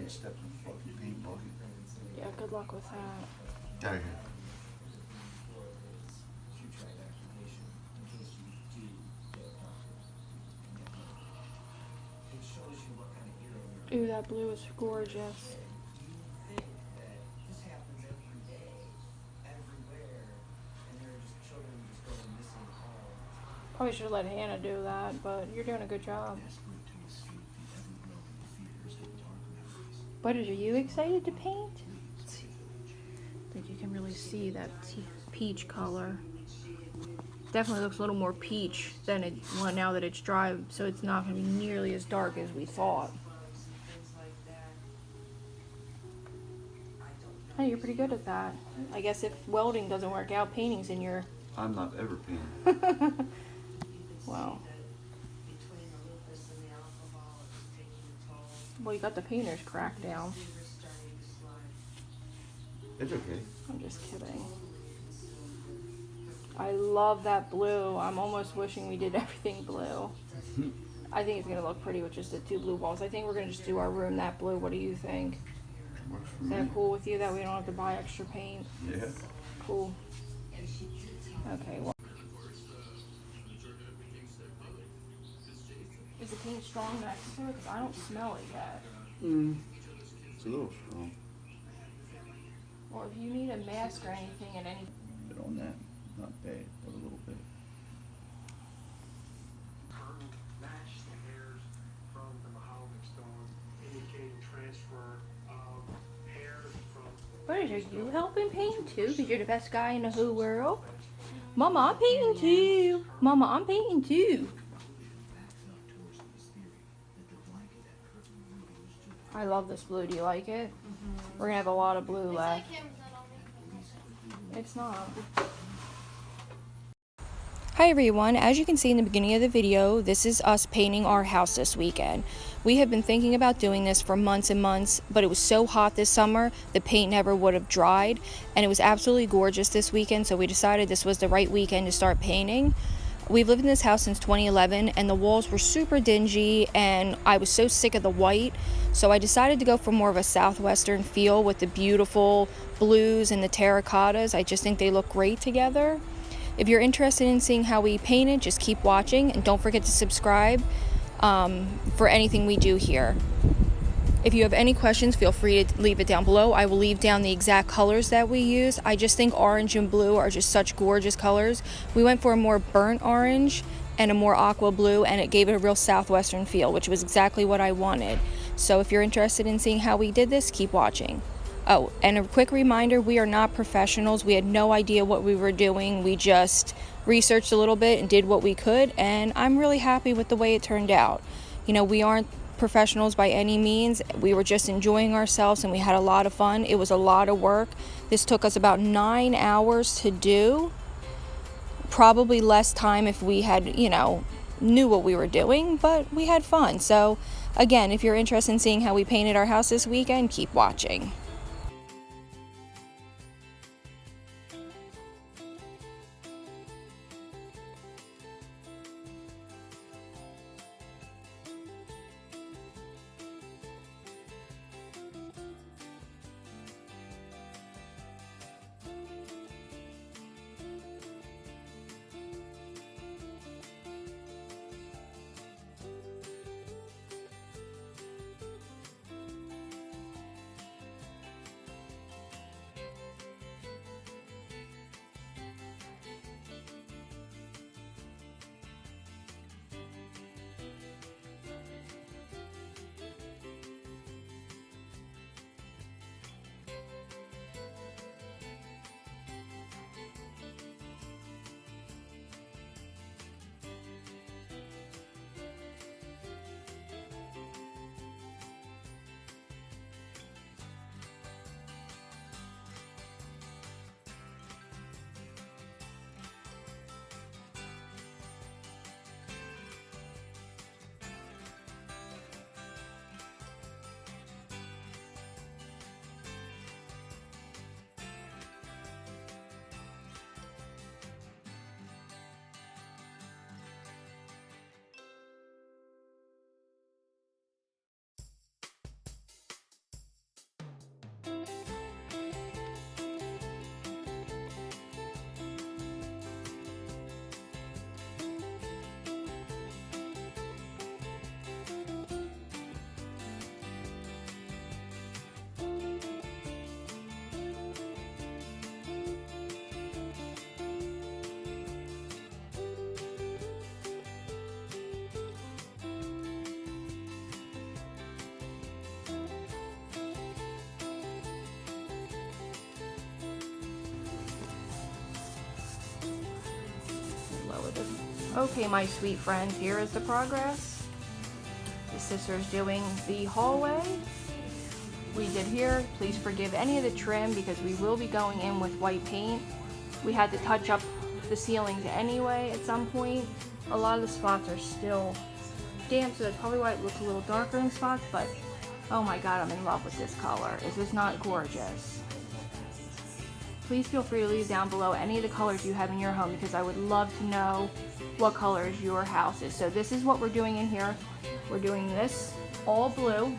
stepped in a fucking paint bucket. Yeah, good luck with that. Get out of here. Ooh, that blue is gorgeous. Probably should have let Hannah do that, but you're doing a good job. But are you excited to paint? I think you can really see that peach color. Definitely looks a little more peach than it now that it's dry, so it's not going to be nearly as dark as we thought. Hey, you're pretty good at that. I guess if welding doesn't work out, painting's in your... I'm not ever painting. Wow. Well, you got the painter's crack down. It's okay. I'm just kidding. I love that blue. I'm almost wishing we did everything blue. I think it's going to look pretty with just the two blue walls. I think we're going to just do our room that blue. What do you think? Works for Is me. that cool with you that we don't have to buy extra paint? Yeah. Cool. Okay, well. Is the paint strong next to it? Because I don't smell it yet. It's a little strong. Or if you need a mask or anything in any... Bit on that. Not bad, but a little bit. Curtain match the hairs from the mahogany stone, indicating transfer of hairs from... What is it? You helping paint too? Because you're the best guy in the whole world. Mama, I'm painting too. Mama, I'm painting too. I love this blue. Do you like it? We're gonna have a lot of blue left. It's not. Hi everyone, as you can see in the beginning of the video, this is us painting our house this weekend. We have been thinking about doing this for months and months, but it was so hot this summer, the paint never would have dried, and it was absolutely gorgeous this weekend, so we decided this was the right weekend to start painting. We've lived in this house since 2011, and the walls were super dingy, and I was so sick of the white, so I decided to go for more of a southwestern feel with the beautiful blues and the terracottas. I just think they look great together. If you're interested in seeing how we paint it, just keep watching, and don't forget to subscribe for anything we do here. If you have any questions, feel free to leave it down below. I will leave down the exact colors that we use. I just think orange and blue are just such gorgeous colors. We went for a more burnt orange and a more aqua blue, and it gave it a real southwestern feel, which was exactly what I wanted. So if you're interested in seeing how we did this, keep watching. Oh, and a quick reminder, we are not professionals. We had no idea what we were doing. We just researched a little bit and did what we could, and I'm really happy with the way it turned out. You know, we aren't professionals by any means. We were just enjoying ourselves, and we had a lot of fun. It was a lot of work. This took us about 9 hours to do. Probably less time if we had, knew what we were doing, but we had fun. So again, if you're interested in seeing how we painted our house this weekend, keep watching. Okay, my sweet friends, here is the progress. The sister's doing the hallway. We did here. Please forgive any of the trim because we will be going in with white paint. We had to touch up the ceilings anyway at some point. A lot of the spots are still damp, so that's probably why it looks a little darker in spots, but oh my god, I'm in love with this color. Is this not gorgeous? Please feel free to leave down below any of the colors you have in your home because I would love to know what colors your house is. So this is what we're doing in here. We're doing this all blue,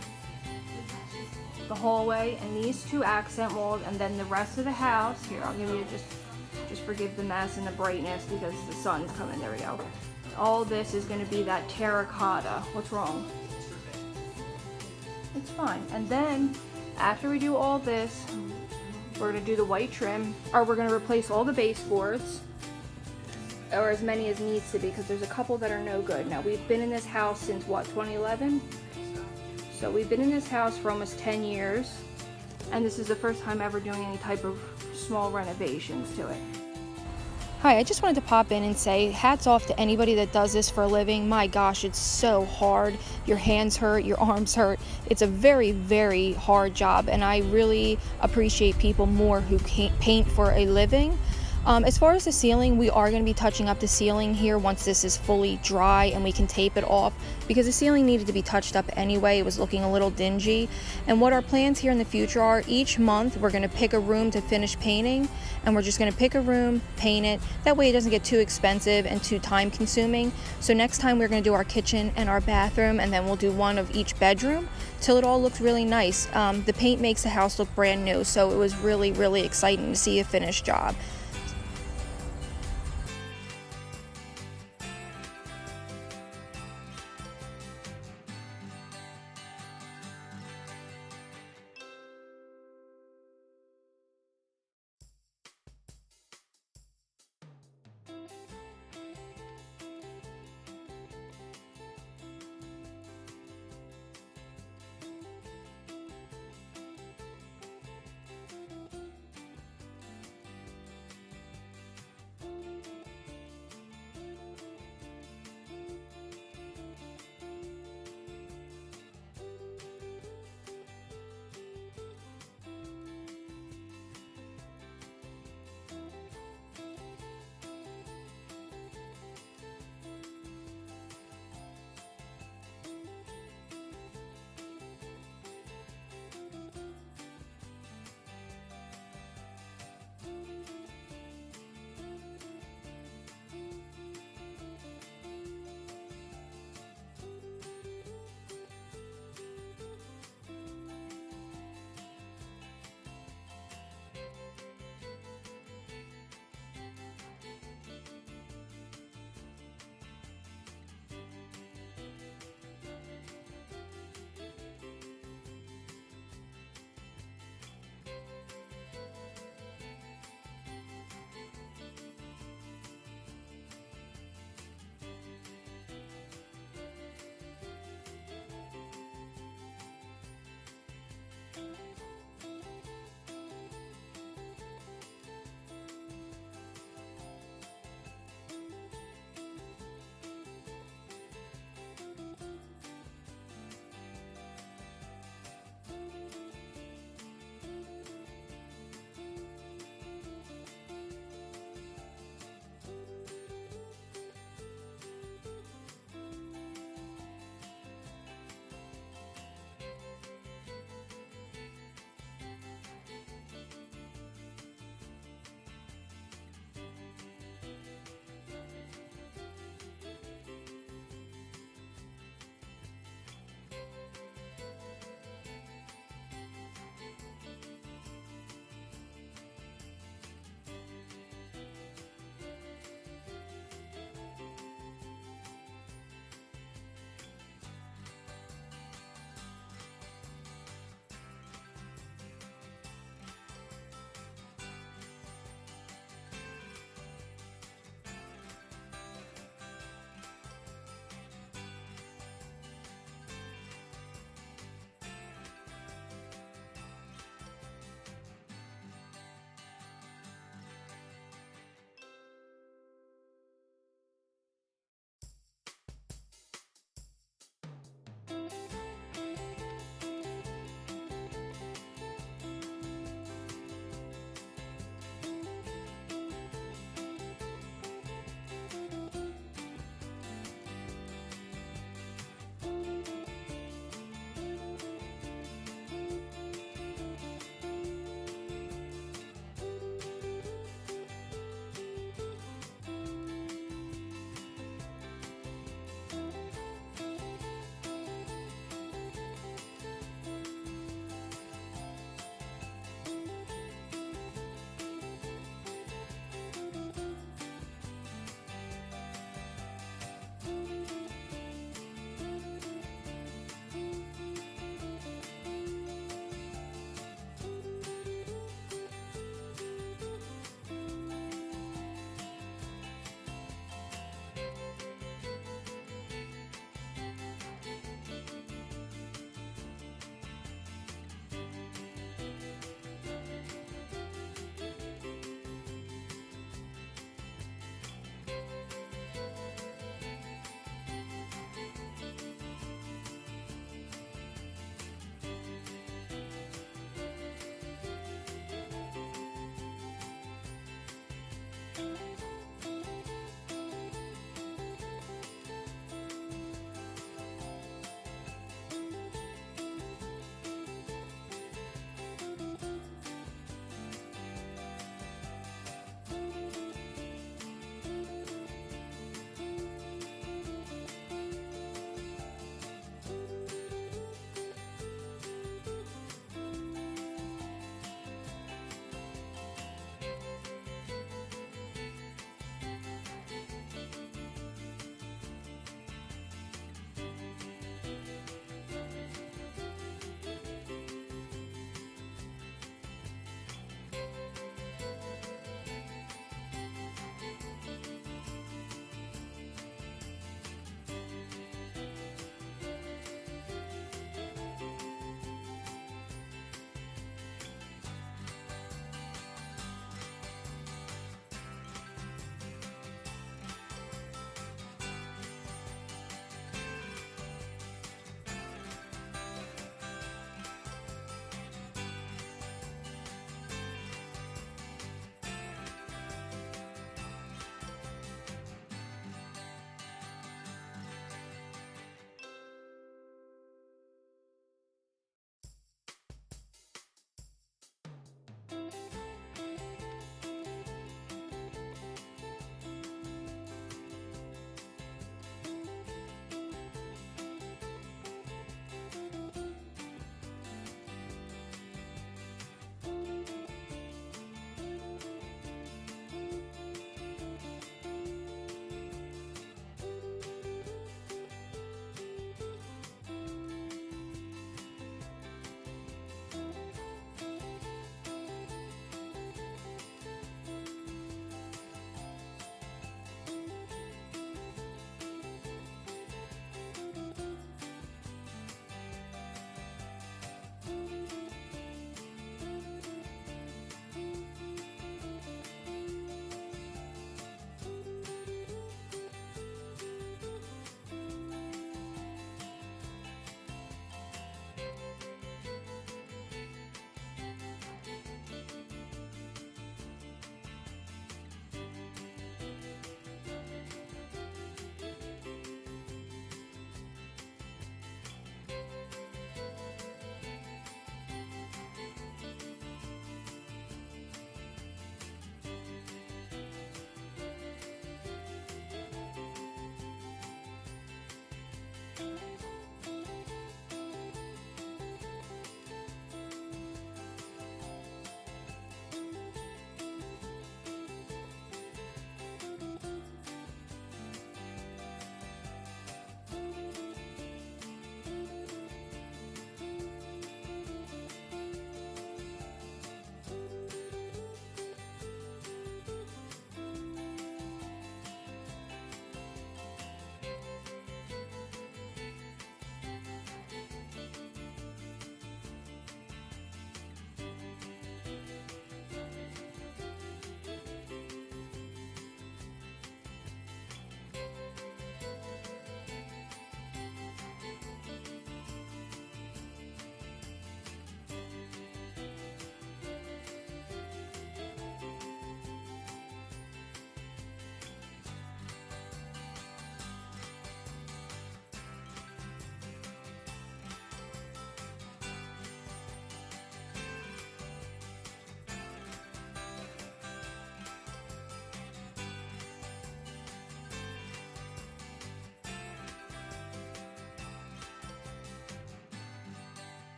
the hallway, and these two accent walls, and then the rest of the house. Here, I'll give you just forgive the mess and the brightness because the sun's coming. There we go. All this is going to be that terracotta. What's wrong? It's fine. And then after we do all this, we're going to do the white trim, or we're going to replace all the baseboards, or as many as needs to be, because there's a couple that are no good. Now, we've been in this house since, what, 2011? So we've been in this house for almost 10 years, and this is the first time ever doing any type of small renovations to it. Hi, I just wanted to pop in and say hats off to anybody that does this for a living. My gosh, it's so hard. Your hands hurt, your arms hurt. It's a very, very hard job, and I really appreciate people more who paint for a living. As far as the ceiling, we are going to be touching up the ceiling here once this is fully dry and we can tape it off, because the ceiling needed to be touched up anyway. It was looking a little dingy. And what our plans here in the future are, each month we're going to pick a room to finish painting, and we're just going to pick a room, paint it. That way it doesn't get too expensive and too time consuming. So next time we're going to do our kitchen and our bathroom, and then we'll do one of each bedroom till it all looks really nice. The paint makes the house look brand new, so it was really, really exciting to see a finished job.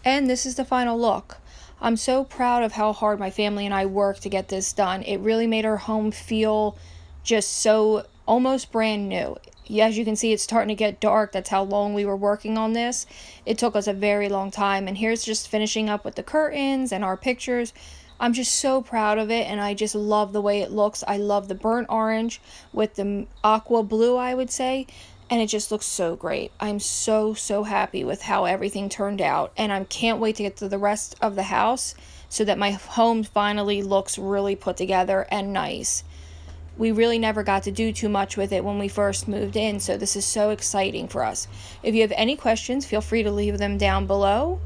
And this is the final look. I'm so proud of how hard my family and I worked to get this done. It really made our home feel just so almost brand new. As you can see, it's starting to get dark. That's how long we were working on this. It took us a very long time. And here's just finishing up with the curtains and our pictures. I'm just so proud of it, and I just love the way it looks. I love the burnt orange with the aqua blue, I would say, and it just looks so great. I'm so happy with how everything turned out, and I can't wait to get to the rest of the house so that my home finally looks really put together and nice. We really never got to do too much with it when we first moved in, so this is so exciting for us. If you have any questions, feel free to leave them down below.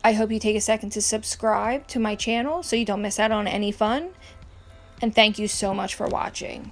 I hope you take a second to subscribe to my channel so you don't miss out on any fun. And thank you so much for watching.